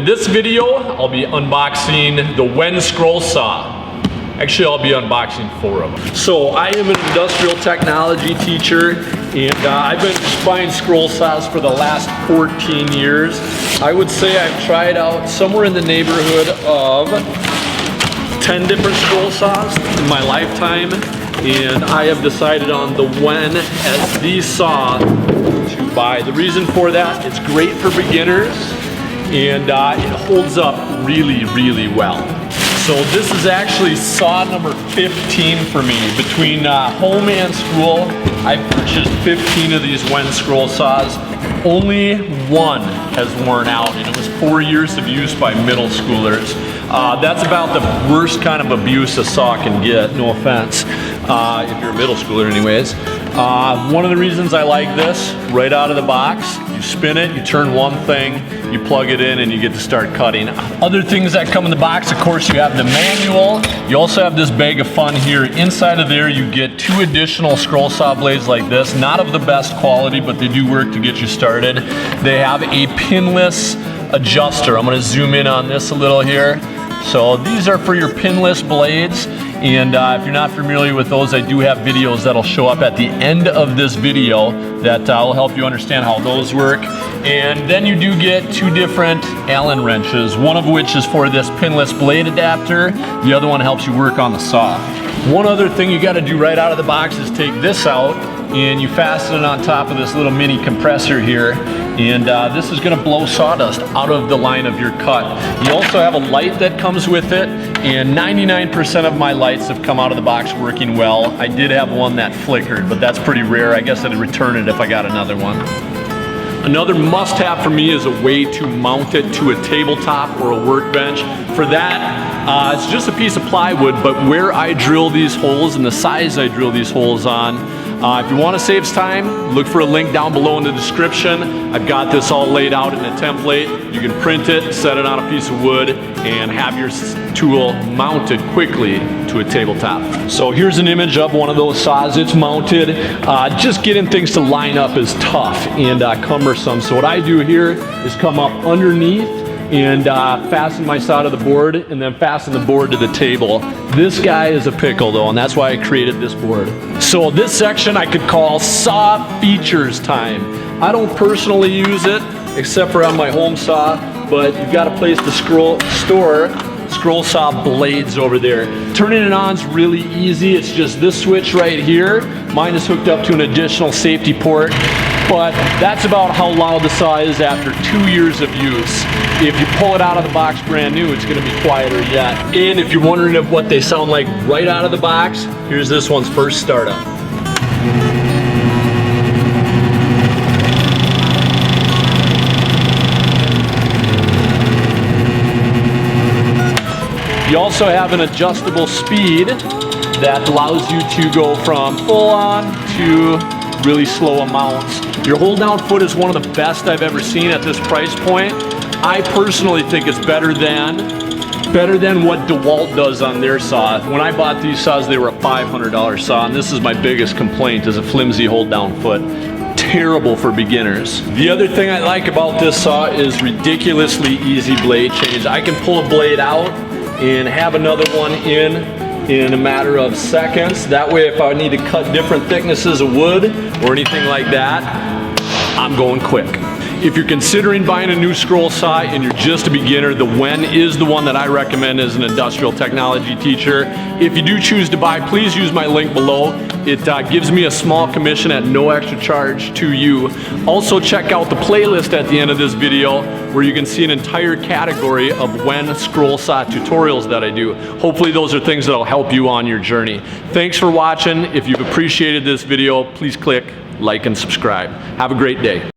in this video, I'll be unboxing the Wen scroll saw. Actually, I'll be unboxing 4 of them. So I am an industrial technology teacher, and I've been buying scroll saws for the last 14 years. I would say I've tried out somewhere in the neighborhood of 10 different scroll saws in my lifetime, and I have decided on the Wen as the saw to buy. The reason for that, it's great for beginners, and it holds up really, really well. So this is actually saw number 15 for me. Between home and school, I purchased 15 of these Wen scroll saws. Only one has worn out, and it was 4 years of use by middle schoolers. That's about the worst kind of abuse a saw can get, no offense, if you're a middle schooler anyways. One of the reasons I like this, right out of the box, you spin it, you turn one thing, you plug it in, and you get to start cutting. Other things that come in the box, of course, you have the manual. You also have this bag of fun here. Inside of there, you get 2 additional scroll saw blades like this. Not of the best quality, but they do work to get you started. They have a pinless adjuster. I'm gonna zoom in on this a little here. So these are for your pinless blades, and if you're not familiar with those, I do have videos that'll show up at the end of this video that will help you understand how those work. And then you do get 2 different Allen wrenches, one of which is for this pinless blade adapter. The other one helps you work on the saw. One other thing you gotta do right out of the box is take this out, and you fasten it on top of this little mini compressor here, and this is going to blow sawdust out of the line of your cut. You also have a light that comes with it, and 99% of my lights have come out of the box working well. I did have one that flickered, but that's pretty rare. I guess I'd return it if I got another one. Another must-have for me is a way to mount it to a tabletop or a workbench. For that, it's just a piece of plywood, but where I drill these holes and the size I drill these holes on, if you want to save time, look for a link down below in the description. I've got this all laid out in a template. You can print it, set it on a piece of wood, and have your tool mounted quickly to a tabletop. So here's an image of one of those saws. It's mounted. Just getting things to line up is tough and cumbersome. So what I do here is come up underneath and fasten my saw to the board, and then fasten the board to the table. This guy is a pickle though, and that's why I created this board. So this section I could call saw features time. I don't personally use it, except for on my home saw, but you've got a place to store scroll saw blades over there. Turning it on is really easy. It's just this switch right here. Mine is hooked up to an additional safety port, but that's about how loud the saw is after 2 years of use. If you pull it out of the box brand new, it's going to be quieter yet. And if you're wondering of what they sound like right out of the box, here's this one's first startup. You also have an adjustable speed that allows you to go from full on to really slow amounts. Your hold down foot is one of the best I've ever seen at this price point. I personally think it's better than what DeWalt does on their saw. When I bought these saws, they were a $500 saw, and this is my biggest complaint, is a flimsy hold down foot. Terrible for beginners. The other thing I like about this saw is ridiculously easy blade change. I can pull a blade out and have another one in a matter of seconds. That way, if I need to cut different thicknesses of wood or anything like that, I'm going quick. If you're considering buying a new scroll saw and you're just a beginner, the Wen is the one that I recommend as an industrial technology teacher. If you do choose to buy, please use my link below. It gives me a small commission at no extra charge to you. Also, check out the playlist at the end of this video where you can see an entire category of Wen scroll saw tutorials that I do. Hopefully those are things that will help you on your journey. Thanks for watching. If you've appreciated this video, please click like and subscribe. Have a great day.